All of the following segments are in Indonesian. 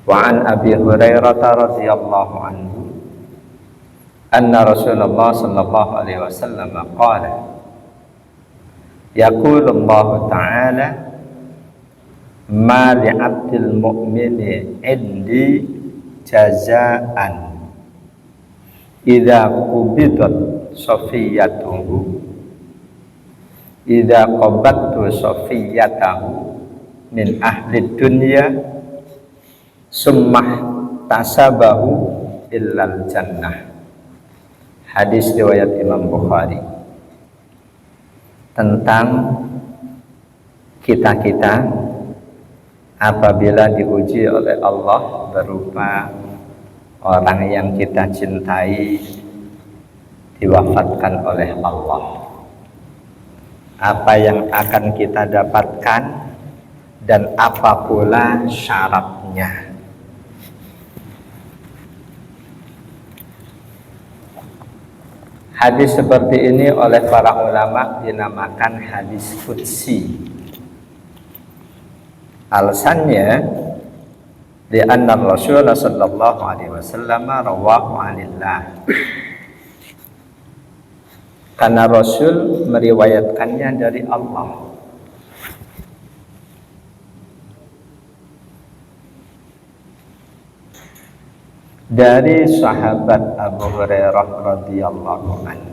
Wa an Abi Hurairah radhiyallahu anhu anna Rasulullah sallallahu alaihi wasallam qala yaqulu Allah ta'ala ma li'abdil mu'mini indi jazaan idza qubidat safiyatuhu idza qabattu safiyatahu min ahli dunya summah tasabahu illal jannah. Hadis riwayat Imam Bukhari. Tentang kita-kita apabila diuji oleh Allah berupa orang yang kita cintai diwafatkan oleh Allah, apa yang akan kita dapatkan dan apa pula syaratnya. Hadis seperti ini oleh para ulama dinamakan hadis qudsi. Alasannya di anna Rasulullah sallallahu alaihi wasallam rawahu anillah. Karena Rasul meriwayatkannya dari Allah. Dari sahabat Abu Hurairah radhiyallahu anhu.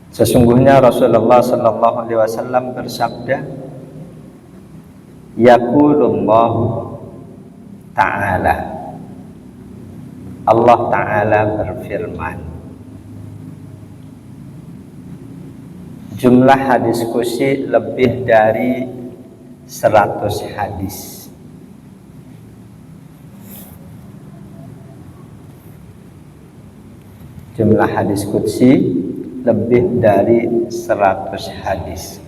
Sesungguhnya Rasulullah sallallahu alaihi wasallam bersabda, yaqulullahu ta'ala, Allah Ta'ala berfirman. Jumlah hadis qudsi lebih dari 100 hadis. Jumlah hadis qudsi lebih dari 100 hadis.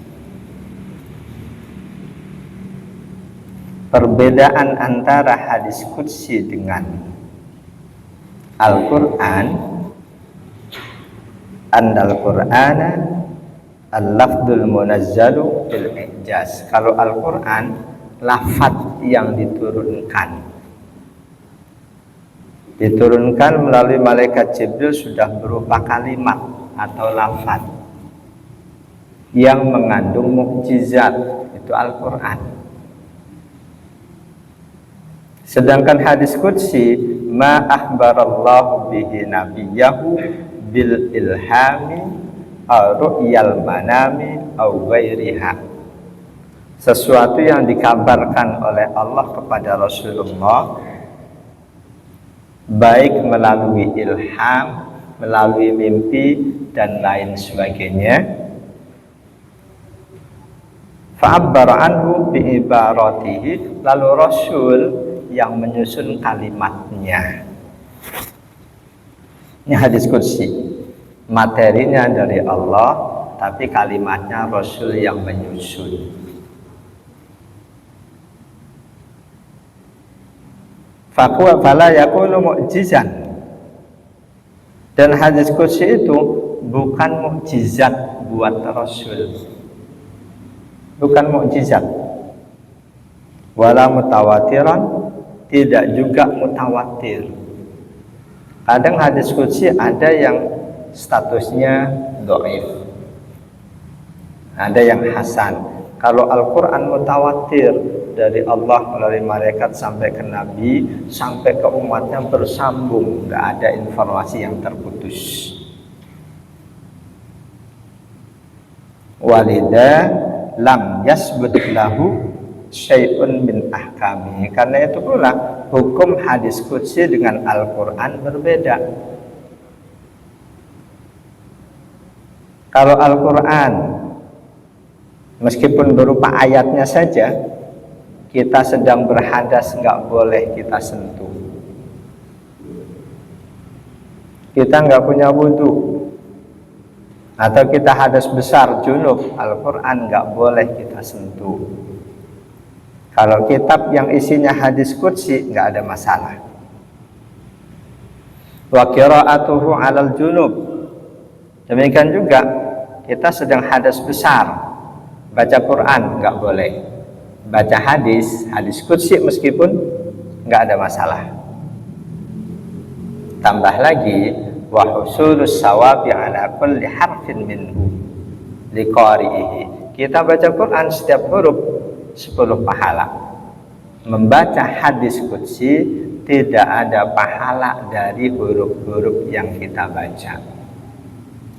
Perbedaan antara hadis qudsi dengan Al-Quran, andal Qur'ana al-lafdul munazzalu bil ijaz. Kalau Al-Quran lafaz yang diturunkan melalui malaikat Jibril sudah berupa kalimat atau lafaz yang mengandung mukjizat, itu Al-Quran. Sedangkan hadis qudsi ma akhbarallahu bihi nabiyahu bil ilhami aw ru'yal manami aw ghairiha, sesuatu yang dikabarkan oleh Allah kepada Rasulullah baik melalui ilham, melalui mimpi dan lain sebagainya. Fa'abbar anhu bi'ibaratihi, lalu Rasul yang menyusun kalimatnya. Ini hadis qudsi, materinya dari Allah tapi kalimatnya Rasul yang menyusun. Fakuwa fala yakunu mu'jizan, dan hadis qudsi itu bukan mukjizat buat Rasul, bukan mukjizat. Wala mutawatiran, tidak juga mutawatir. Kadang hadis qudsi ada yang statusnya dhaif, ada yang hasan. Kalau Al-Quran mutawatir dari Allah melalui malaikat sampai ke Nabi, sampai ke umatnya bersambung, nggak ada informasi yang terputus. Walida lam yasbut lahu syai'un min ahkami. Karena itu pula hukum hadis qudsi dengan Al-Quran berbeda. Kalau Al-Quran meskipun berupa ayatnya saja, kita sedang berhadas nggak boleh kita sentuh. Kita nggak punya wudhu, atau kita hadas besar junub, Al-Quran nggak boleh kita sentuh. Kalau kitab yang isinya hadis qudsi nggak ada masalah. Wa qira'atuhu 'alal junub, demikian juga kita sedang hadas besar, baca Quran nggak boleh. baca hadis qudsi meskipun nggak ada masalah. Tambah lagi wa husulus sawabi ala kulli harfin minhu liqari'ihi. Kita baca Quran setiap huruf 10 pahala. Membaca hadis qudsi tidak ada pahala dari huruf-huruf yang kita baca.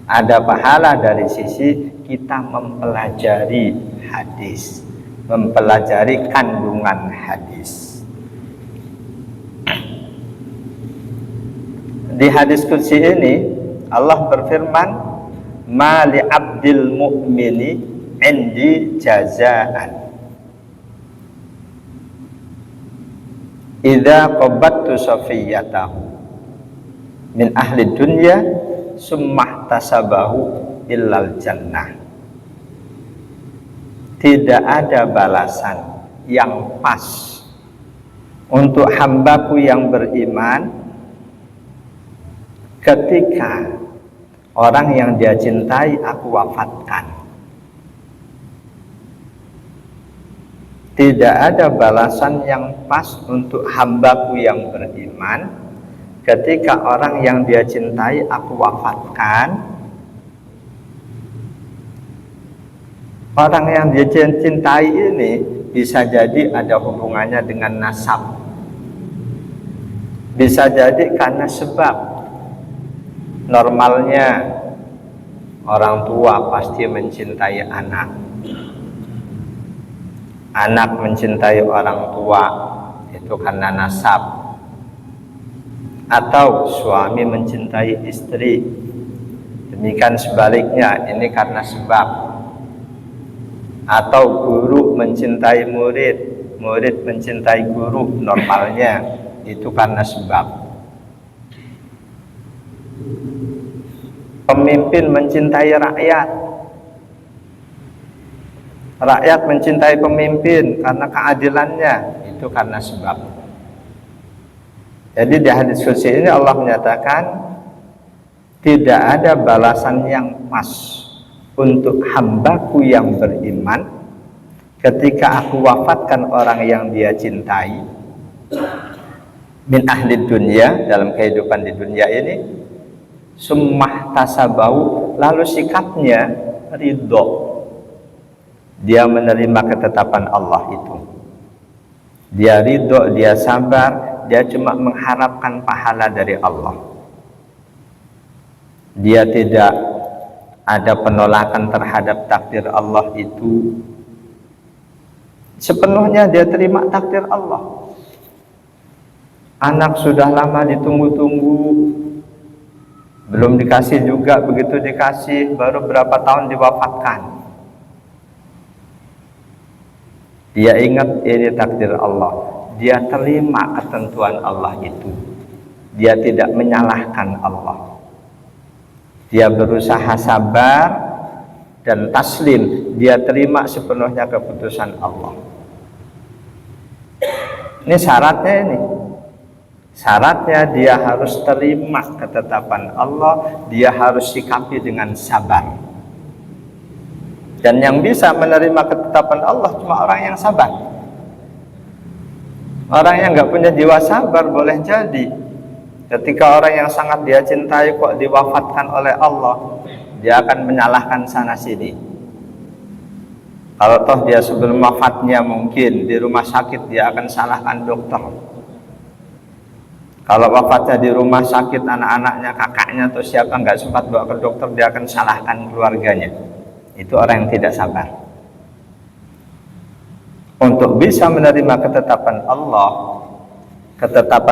Ada pahala dari sisi kita mempelajari hadis, mempelajari kandungan hadis. Di hadis qudsi ini Allah berfirman, "Ma li 'abdil mu'mini 'indi jazaan. Idza qabattu safiyatahu min ahli dunya summah tasabahu illal jannah." Tidak ada balasan yang pas untuk hambaku yang beriman ketika orang yang dia cintai aku wafatkan. Tidak ada balasan yang pas untuk hambaku yang beriman ketika orang yang dia cintai aku wafatkan. Orang yang dia cintai ini bisa jadi ada hubungannya dengan nasab, bisa jadi karena sebab. Normalnya orang tua pasti mencintai anak, anak mencintai orang tua itu karena nasab, atau suami mencintai istri, demikian sebaliknya ini karena sebab. Atau guru mencintai murid, murid mencintai guru, normalnya itu karena sebab. Pemimpin mencintai rakyat, rakyat mencintai pemimpin karena keadilannya, itu karena sebab. Jadi di hadis qudsi ini Allah menyatakan tidak ada balasan yang pas untuk hambaku yang beriman ketika aku wafatkan orang yang dia cintai min ahli dunia, dalam kehidupan di dunia ini, summah tasabau, lalu sikapnya ridho, dia menerima ketetapan Allah itu, dia ridho, dia sabar, dia cuma mengharapkan pahala dari Allah, dia tidak ada penolakan terhadap takdir Allah itu, sepenuhnya dia terima takdir Allah. Anak sudah lama ditunggu-tunggu, belum dikasih juga, begitu dikasih baru berapa tahun diwafatkan. Dia ingat ini takdir Allah, dia terima ketentuan Allah itu, dia tidak menyalahkan Allah. Dia berusaha sabar dan taslim, dia terima sepenuhnya keputusan Allah. Ini syaratnya ini. Syaratnya dia harus terima ketetapan Allah, dia harus sikapi dengan sabar. Dan yang bisa menerima ketetapan Allah cuma orang yang sabar. Orang yang nggak punya jiwa sabar boleh jadi ketika orang yang sangat dia cintai kok diwafatkan oleh Allah, dia akan menyalahkan sana sini. Kalau toh dia sebelum wafatnya mungkin di rumah sakit, dia akan salahkan dokter. Kalau wafatnya di rumah sakit, anak-anaknya, kakaknya atau siapa nggak sempat bawa ke dokter, dia akan salahkan keluarganya. Itu orang yang tidak sabar. Untuk bisa menerima ketetapan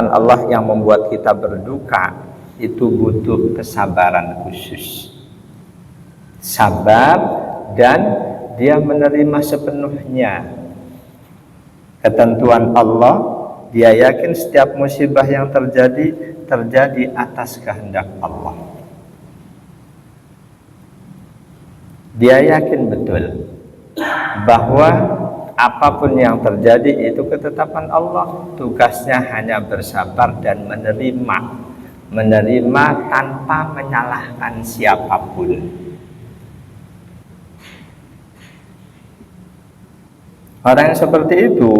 Allah yang membuat kita berduka, itu butuh kesabaran khusus. Sabar dan dia menerima sepenuhnya ketentuan Allah. Dia yakin setiap musibah yang terjadi atas kehendak Allah. Dia yakin betul bahwa apapun yang terjadi itu ketetapan Allah. Tugasnya hanya bersabar dan menerima tanpa menyalahkan siapapun. Orang yang seperti itu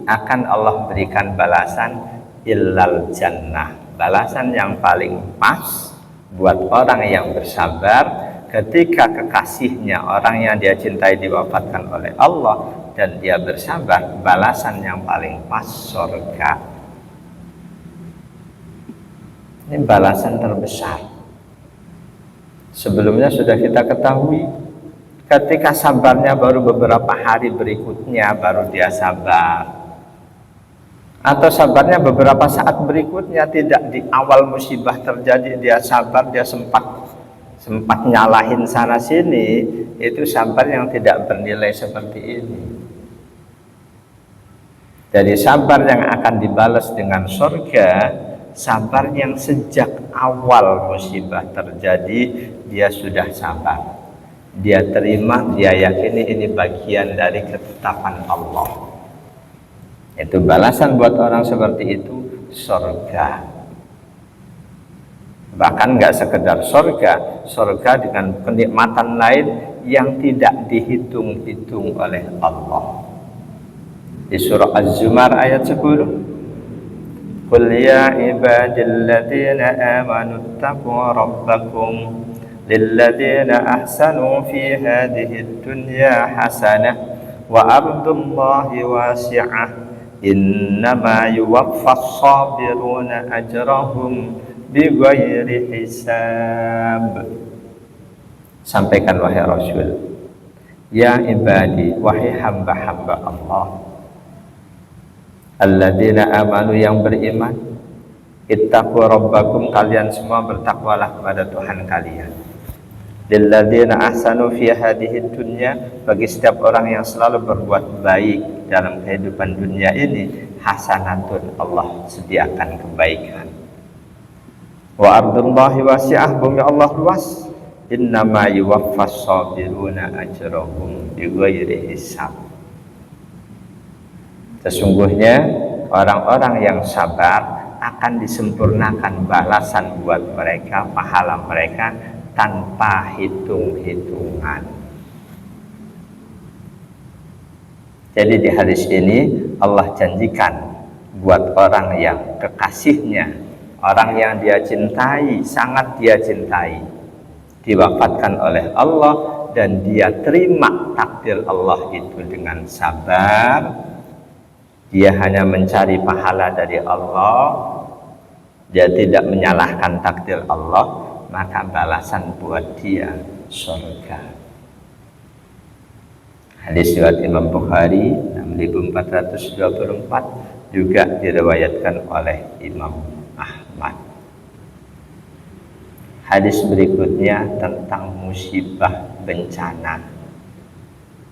akan Allah berikan balasan illal jannah, balasan yang paling pas buat orang yang bersabar ketika kekasihnya, orang yang dia cintai, diwafatkan oleh Allah dan dia bersabar. Balasan yang paling pas surga. Ini balasan terbesar. Sebelumnya sudah kita ketahui, ketika sabarnya baru beberapa hari berikutnya baru dia sabar, atau sabarnya beberapa saat berikutnya, tidak di awal musibah terjadi dia sabar, dia sempat nyalahin sana sini, itu sabar yang tidak bernilai seperti ini. Jadi sabar yang akan dibalas dengan surga, sabar yang sejak awal musibah terjadi dia sudah sabar, dia terima, dia yakini ini bagian dari ketetapan Allah. Itu balasan buat orang seperti itu, surga. Bahkan nggak sekedar surga dengan kenikmatan lain yang tidak dihitung-hitung oleh Allah. Di surah Az-Zumar ayat 10, Qul ya ibadilladzina amanu taqu rabbakum lilladzina ahsanu fi hadhihi dunya hasanah wa ardullahi wasi'ah innama yuwaffas sabiruna ajrahum bighairi hisab. Sampaikan wahai Rasul, ya ibadi, wahai hamba-hamba Allah, alladzina amanu, yang beriman, ittaqu rabbakum, kalian semua bertakwalah kepada Tuhan kalian. Lilladzina ahsanu fi hadhihi dunya, bagi setiap orang yang selalu berbuat baik dalam kehidupan dunia ini, hasanatun, Allah sediakan kebaikan. Wa ardullahi wasi'ah, bumi Allah luas. Innama yuwaffas sabiruna ajrahum bighairi hisab. Sesungguhnya orang-orang yang sabar akan disempurnakan balasan buat mereka, pahala mereka tanpa hitung-hitungan. Jadi di hadis ini Allah janjikan buat orang yang kekasihnya, orang yang dia cintai, sangat dia cintai, diwafatkan oleh Allah dan dia terima takdir Allah itu dengan sabar, dia hanya mencari pahala dari Allah, dia tidak menyalahkan takdir Allah, maka balasan buat dia surga. Hadis riwayat Imam Bukhari 6424, juga diriwayatkan oleh Imam Ahmad. Hadis berikutnya tentang musibah bencana,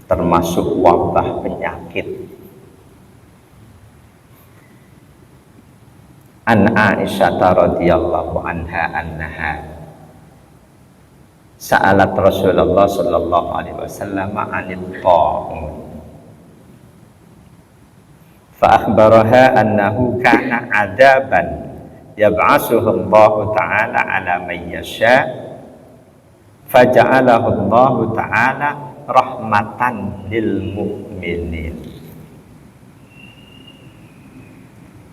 termasuk wabah penyakit. An Aisyah radhiyallahu anha annaha sa'alat Rasulullah sallallahu alaihi wasallam 'anil ta'un fa akhbaraha annahu kana 'adaban yab'asuhu Allah ta'ala 'ala man yasha faja'alahu Allah ta'ala rahmatan lil mu'minin.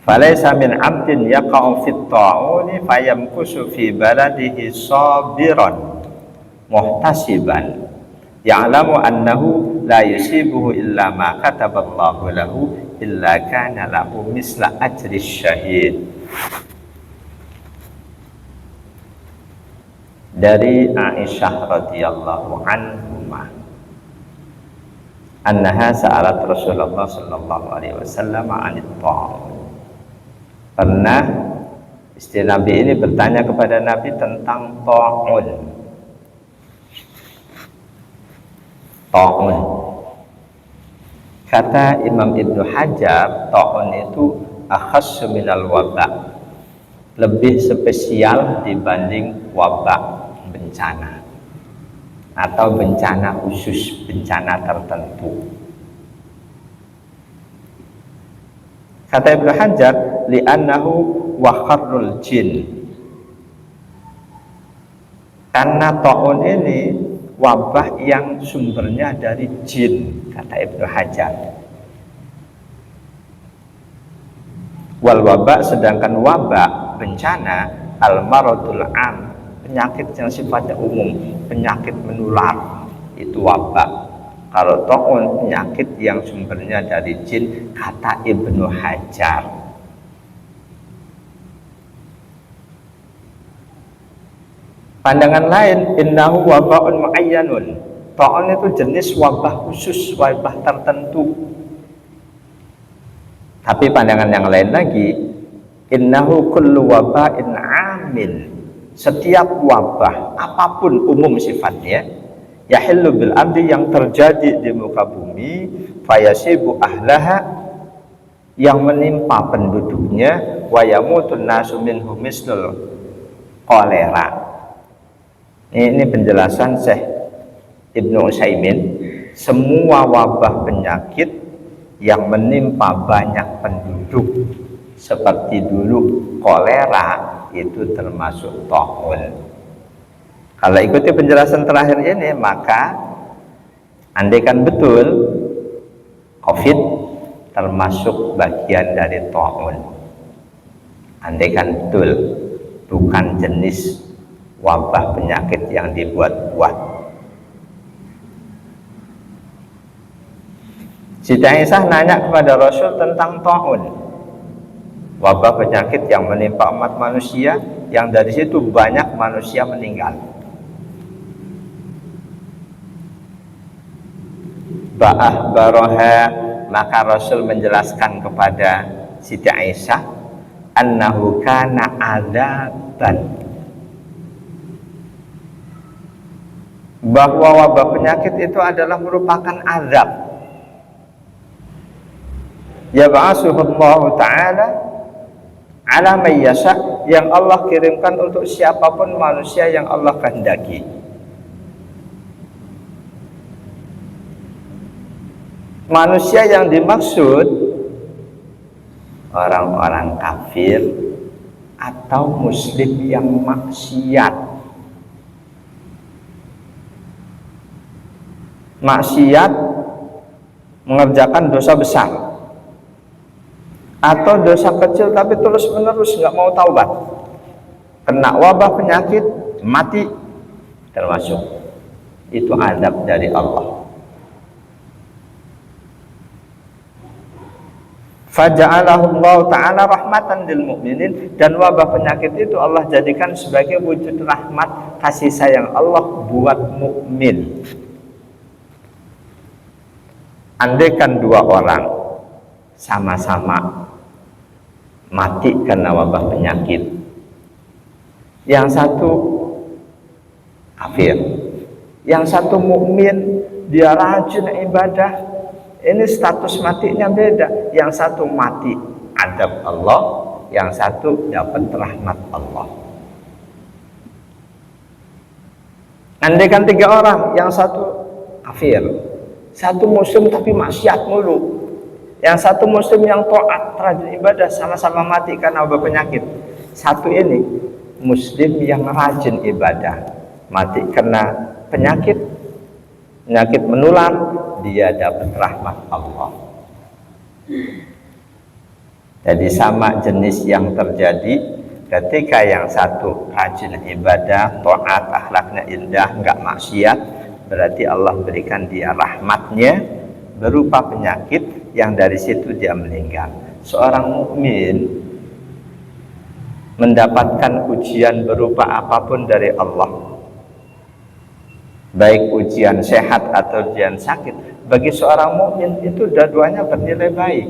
Falaysa min 'abdin yaqa'u fit ta'uni fayamkusu fi baladihi sabiran muhtasiban ya'lamu annahu la yusibuhu illa ma kataballahu lahu illa kana lahu misla ajri syahid. Dari Aisyah radhiyallahu anhumah, annaha sa'alat Rasulullah sallallahu alaihi wasallam 'anil ta'un. Pernah istri Nabi ini bertanya kepada Nabi tentang ta'un. Ta'un, kata Imam Ibnu Hajar, ta'un itu akhassu minal wabah, lebih spesial dibanding wabah, bencana atau bencana khusus, bencana tertentu. Kata Ibnu Hajar, li'annahu wakharrul jin, karena ta'un ini wabah yang sumbernya dari jin, kata Ibnu Hajar. Wal wabak, sedangkan wabak, bencana, al maradul am, penyakit yang sifatnya umum, penyakit menular, itu wabak. Kalau ta'un, penyakit yang sumbernya dari jin, kata Ibnu Hajar. Pandangan lain, innahu waba'un mu'ayyanun. Ta'un itu jenis wabah khusus, wabah tertentu. Tapi pandangan yang lain lagi, innahu kullu waba'in amin. Setiap wabah, apapun umum sifatnya, yahillu bil ardi, yang terjadi di muka bumi, fayasibu ahlaha, yang menimpa penduduknya, wa yamutun nasu minhu mislul kolera. Ini penjelasan Syekh Ibnu Utsaimin. Semua wabah penyakit yang menimpa banyak penduduk seperti dulu kolera itu termasuk ta'un. Kalau ikuti penjelasan terakhir ini, maka andaikan betul COVID termasuk bagian dari ta'un, andaikan betul bukan jenis wabah penyakit yang dibuat-buat. Siti Aisyah nanya kepada Rasul tentang ta'un, wabah penyakit yang menimpa umat manusia, yang dari situ banyak manusia meninggal. Ba'ah baroha, maka Rasul menjelaskan kepada Siti Aisyah, annahu kana adzaban, bahwa wabah penyakit itu adalah merupakan azab. Yab'asuhullahu ta'ala ala may yasha, yang Allah kirimkan untuk siapapun manusia yang Allah kehendaki. Manusia yang dimaksud orang-orang kafir atau muslim yang maksiat. Maksiat mengerjakan dosa besar atau dosa kecil tapi terus menerus nggak mau taubat, kena wabah penyakit, mati, termasuk itu azab dari Allah. Faja'alahu Allah ta'ala rahmatan lil mu'minin, dan wabah penyakit itu Allah jadikan sebagai wujud rahmat kasih sayang Allah buat mukmin. Andaikan dua orang sama-sama mati karena wabah penyakit, yang satu kafir, yang satu mukmin, dia rajin ibadah, ini status matinya beda. Yang satu mati adab Allah, yang satu dapat rahmat Allah. Andaikan tiga orang, yang satu kafir, satu muslim tapi maksiat mulu, yang satu muslim yang taat rajin ibadah, sama-sama mati karena wabah penyakit. Satu ini muslim yang rajin ibadah, mati karena penyakit menular, dia dapat rahmat Allah. Jadi sama jenis yang terjadi ketika yang satu rajin ibadah, taat, akhlaknya indah, enggak maksiat, berarti Allah berikan dia rahmatnya berupa penyakit yang dari situ dia meninggal. Seorang mukmin mendapatkan ujian berupa apapun dari Allah, baik ujian sehat atau ujian sakit, bagi seorang mukmin itu dua-duanya bernilai baik.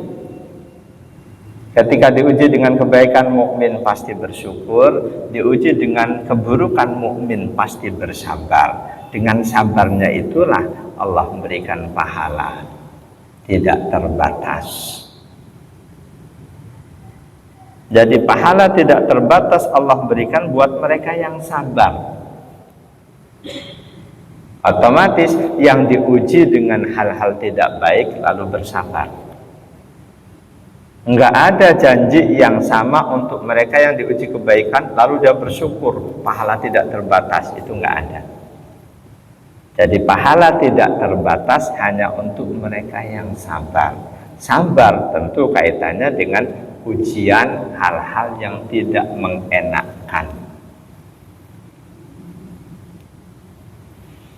Ketika diuji dengan kebaikan, mukmin pasti bersyukur. Diuji dengan keburukan, mukmin pasti bersabar. Dengan sabarnya itulah Allah memberikan pahala tidak terbatas. Jadi pahala tidak terbatas Allah berikan buat mereka yang sabar. Otomatis yang diuji dengan hal-hal tidak baik lalu bersabar. Enggak ada janji yang sama untuk mereka yang diuji kebaikan lalu dia bersyukur, pahala tidak terbatas, itu enggak ada. Jadi pahala tidak terbatas hanya untuk mereka yang sabar. Sabar tentu kaitannya dengan ujian hal-hal yang tidak mengenakkan.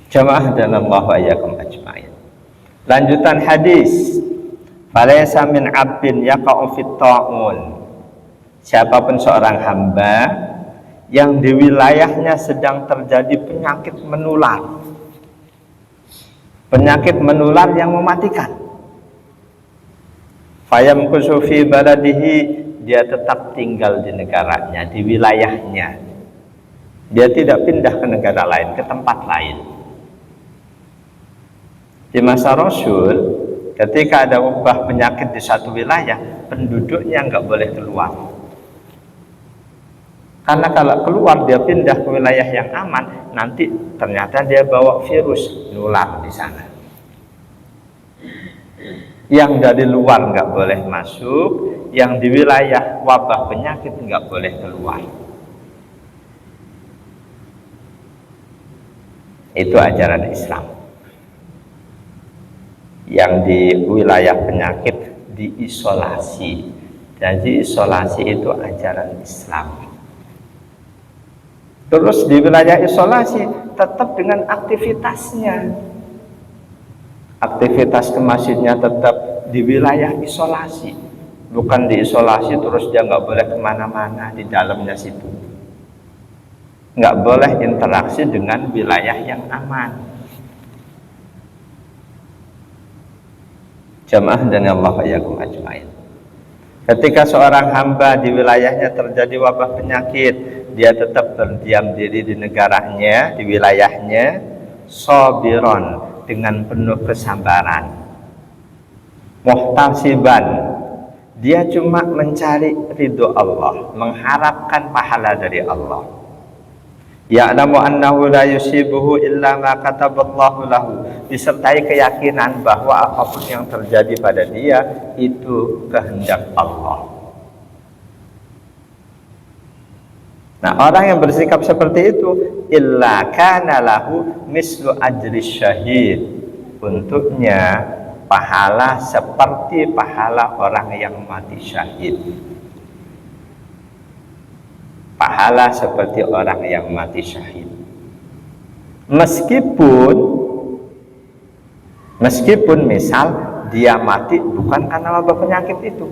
Jamaah dan Allah wa iyyakum ajma'in. Lanjutan hadis, falaysa min 'abdin yaqa'u fit ta'un. Siapapun seorang hamba yang di wilayahnya sedang terjadi penyakit menular. Penyakit menular yang mematikan. Fayamkusu fi baladihi, dia tetap tinggal di negaranya, di wilayahnya. Dia tidak pindah ke negara lain, ke tempat lain. Di masa Rasul, ketika ada wabah penyakit di satu wilayah, penduduknya nggak boleh keluar. Karena kalau keluar dia pindah ke wilayah yang aman, nanti ternyata dia bawa virus nular di sana. Yang dari luar nggak boleh masuk, yang di wilayah wabah penyakit nggak boleh keluar. Itu ajaran Islam. Yang di wilayah penyakit diisolasi. Jadi isolasi itu ajaran Islam. Terus di wilayah isolasi tetap dengan aktivitasnya. Aktivitas ke masjidnya tetap di wilayah isolasi. Bukan diisolasi terus dia nggak boleh kemana-mana di dalamnya situ. Nggak boleh interaksi dengan wilayah yang aman. Jamaah dan Allah yakum ajmain. Ketika seorang hamba di wilayahnya terjadi wabah penyakit, dia tetap berdiam diri di negaranya, di wilayahnya, sabiron, dengan penuh kesabaran. Muhtasiban, dia cuma mencari ridho Allah, mengharapkan pahala dari Allah. Ya'lamu annahu la yusibuhu illa ma kataballahu lahu, disertai keyakinan bahwa apapun yang terjadi pada dia itu kehendak Allah. Nah, orang yang bersikap seperti itu, illa kana lahu mislu ajri syahid, untuknya pahala seperti pahala orang yang mati syahid. Pahala seperti orang yang mati syahid. Meskipun misal dia mati bukan karena wabah penyakit itu,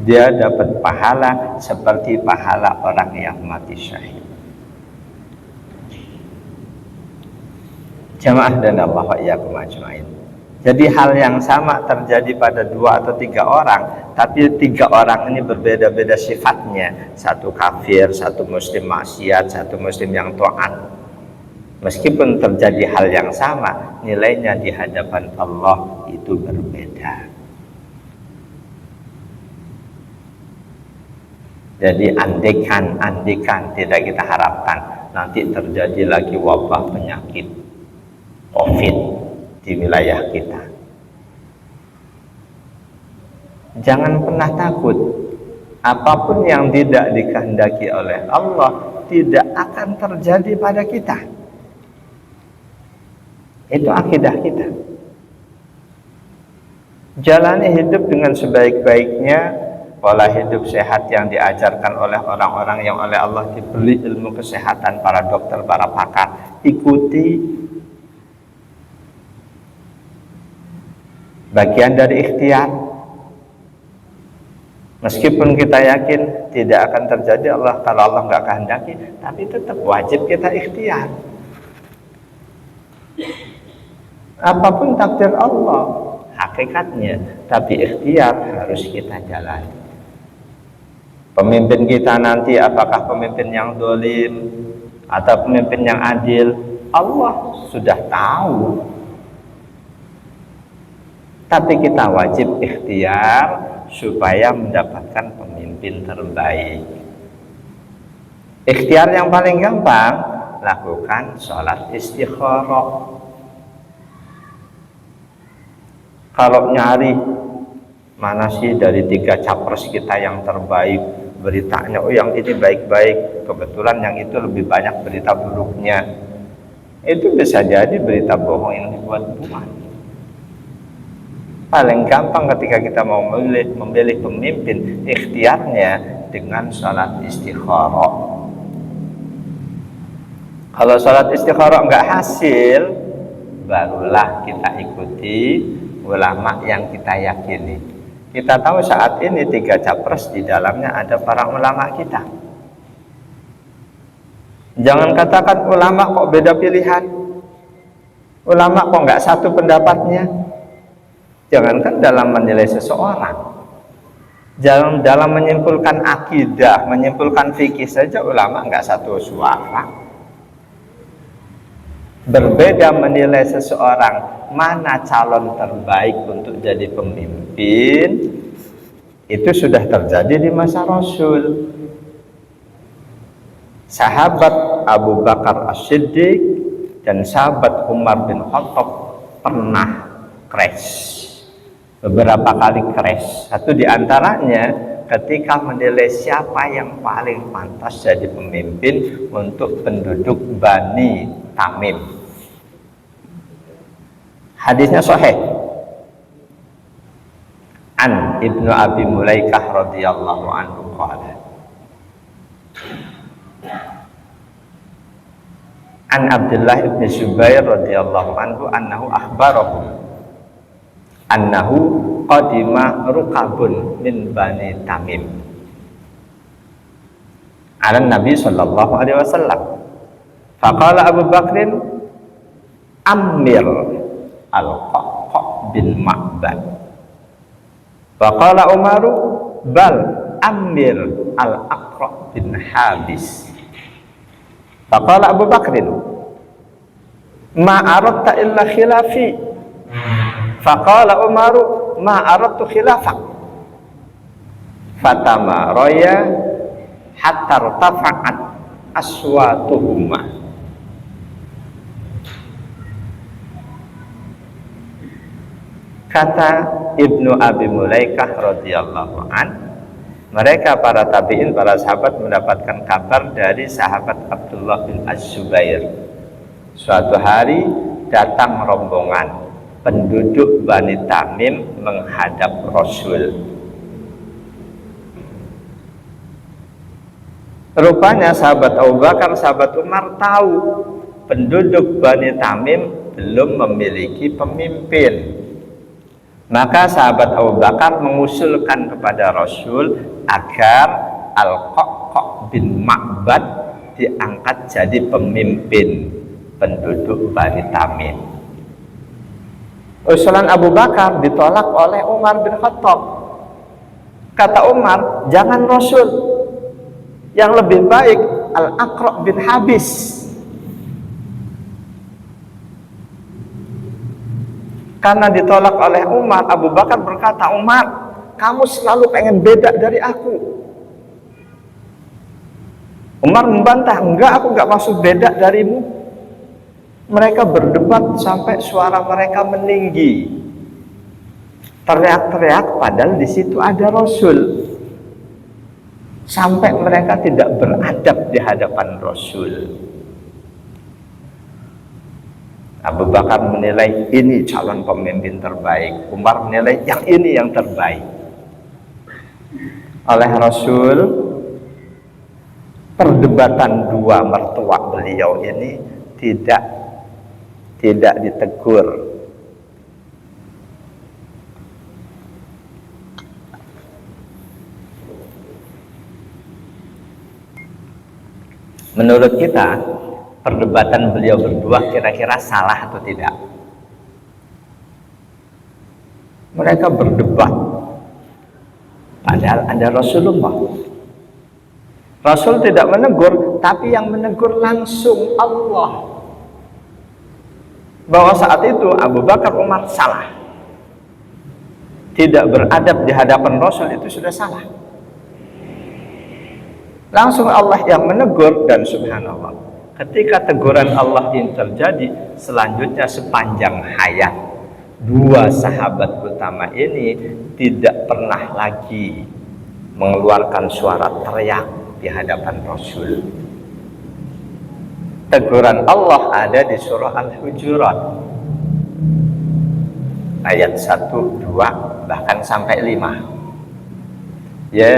dia dapat pahala seperti pahala orang yang mati syahid. Jamaah dan Allah wa iyyakum ajmain. Jadi hal yang sama terjadi pada 2 atau 3 orang, tapi 3 orang ini berbeda-beda sifatnya. Satu kafir, satu muslim maksiat, satu muslim yang taat. Meskipun terjadi hal yang sama, nilainya di hadapan Allah itu berbeda. Jadi andikan tidak kita harapkan nanti terjadi lagi wabah penyakit COVID di wilayah kita. Jangan pernah takut. Apapun yang tidak dikehendaki oleh Allah tidak akan terjadi pada kita. Itu akidah kita. Jalani hidup dengan sebaik-baiknya, pola hidup sehat yang diajarkan oleh orang-orang yang oleh Allah diberi ilmu kesehatan, para dokter, para pakar. Ikuti. Bagian dari ikhtiar. Meskipun kita yakin tidak akan terjadi kalau Allah nggak kehendaki, tapi tetap wajib kita ikhtiar. Apapun takdir Allah hakikatnya, tapi ikhtiar harus kita jalani. Pemimpin kita nanti apakah pemimpin yang dolim atau pemimpin yang adil, Allah sudah tahu. Tapi kita wajib ikhtiar supaya mendapatkan pemimpin terbaik. Ikhtiar yang paling gampang, lakukan sholat istikharah. Kalau nyari mana sih dari 3 capres kita yang terbaik, beritanya, oh yang ini baik-baik, kebetulan yang itu lebih banyak berita buruknya, itu bisa jadi berita bohong yang dibuat-buat. Paling gampang ketika kita mau memilih pemimpin, ikhtiarnya dengan sholat istikharah. Kalau sholat istikharah nggak hasil, barulah kita ikuti ulama yang kita yakini. Kita tahu saat ini 3 capres di dalamnya ada para ulama kita. Jangan katakan ulama kok beda pilihan, ulama kok nggak satu pendapatnya. Jangankan dalam menilai seseorang, dalam menyimpulkan akidah, menyimpulkan fikih saja ulama nggak satu suara. Berbeda menilai seseorang mana calon terbaik untuk jadi pemimpin, itu sudah terjadi di masa Rasul. Sahabat Abu Bakar As-Siddiq dan sahabat Umar bin Khattab pernah crash, beberapa kali crash. Satu di antaranya ketika menilai siapa yang paling pantas jadi pemimpin untuk penduduk Bani Tamim. Hadisnya sahih. An Ibnu Abi Mulaikah radhiyallahu anhu qala, An Abdullah ibn Zubair radhiyallahu anhu annahu akhbarahum annahu qadima rukabun min Bani Tamim ala Nabi sallallahu alaihi wasallam. Faqala Abu Bakrin Amir al-Qaqqa bin Ma'bad. Faqala Umaru bal Amir al-Aqra bin Habis. Faqala Abu Bakrin ma aradta illa khilafi. Faqala Umaru ma aradtu khilafak. Fatama raya hatta rtafa'at aswatuhuma. Kata Ibnu Abi Mulaikah radhiyallahu an, mereka para tabi'in, para sahabat mendapatkan kabar dari sahabat Abdullah bin Az-Zubair. Suatu hari datang rombongan penduduk Bani Tamim menghadap Rasul. Rupanya sahabat Abu Bakar, sahabat Umar tahu penduduk Bani Tamim belum memiliki pemimpin. Maka sahabat Abu Bakar mengusulkan kepada Rasul agar Al-Qaqqa bin Ma'bad diangkat jadi pemimpin penduduk Bani Tamim. Usulan Abu Bakar ditolak oleh Umar bin Khattab. Kata Umar, jangan Rasul, yang lebih baik Al-Aqra bin Habis. Karena ditolak oleh Umar, Abu Bakar berkata, Umar, kamu selalu pengen beda dari aku. Umar membantah, enggak, aku enggak maksud beda darimu. Mereka berdebat sampai suara mereka meninggi, teriak-teriak, padahal di situ ada Rasul. Sampai mereka tidak beradab di hadapan Rasul. Abu Bakar menilai ini calon pemimpin terbaik, Umar menilai yang ini yang terbaik. Oleh Rasul, perdebatan dua mertua beliau ini tidak ditegur. Menurut kita, perdebatan beliau berdua kira-kira salah atau tidak? Mereka berdebat, padahal ada Rasulullah. Rasul tidak menegur, tapi yang menegur langsung Allah. Bahwa saat itu Abu Bakar, Umar salah, tidak beradab di hadapan Rasul, itu sudah salah. Langsung Allah yang menegur, dan subhanallah, ketika teguran Allah ini terjadi, selanjutnya sepanjang hayat dua sahabat utama ini tidak pernah lagi mengeluarkan suara teriak di hadapan Rasul. Teguran Allah ada di surah Al-Hujurat. ayat 1, 2, bahkan sampai 5. Ya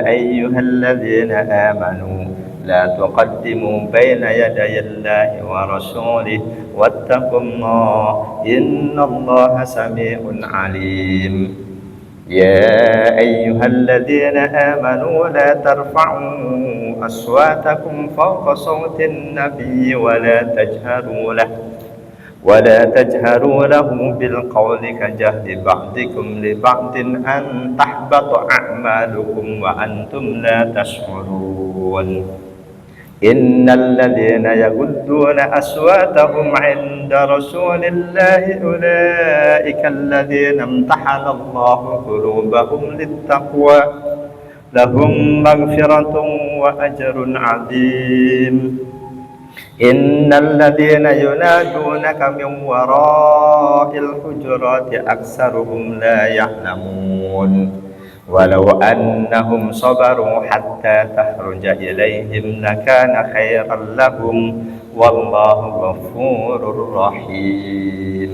ayyuhalladzina amanu la tuqaddimu baina yadayillahi wa rasulih wattaqullaha innallaha sami'un alim. Ya ayyuhalladzina amanu la tarfa'u aswatakum fawqa sawtin nabiyyi ولا تجهروا له بالقول كجهر بعضكم لبعض أن تحبط أعمالكم وأنتم لا تشعرون إن الذين يغضون أصواتهم عند رسول الله أولئك الذين امتحن الله قلوبهم للتقوى لهم مغفرة وأجر عظيم إن الذين ينادونك من وراء الحجرات أكثرهم لا يعلمون ولو أنهم صبروا حتى تخرج إليهم لكان خيرا لهم والله غفور رحيم.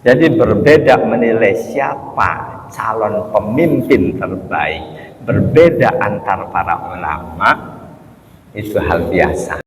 Jadi berbeda menilai siapa calon pemimpin terbaik, berbeda antar para ulama, itu hal biasa.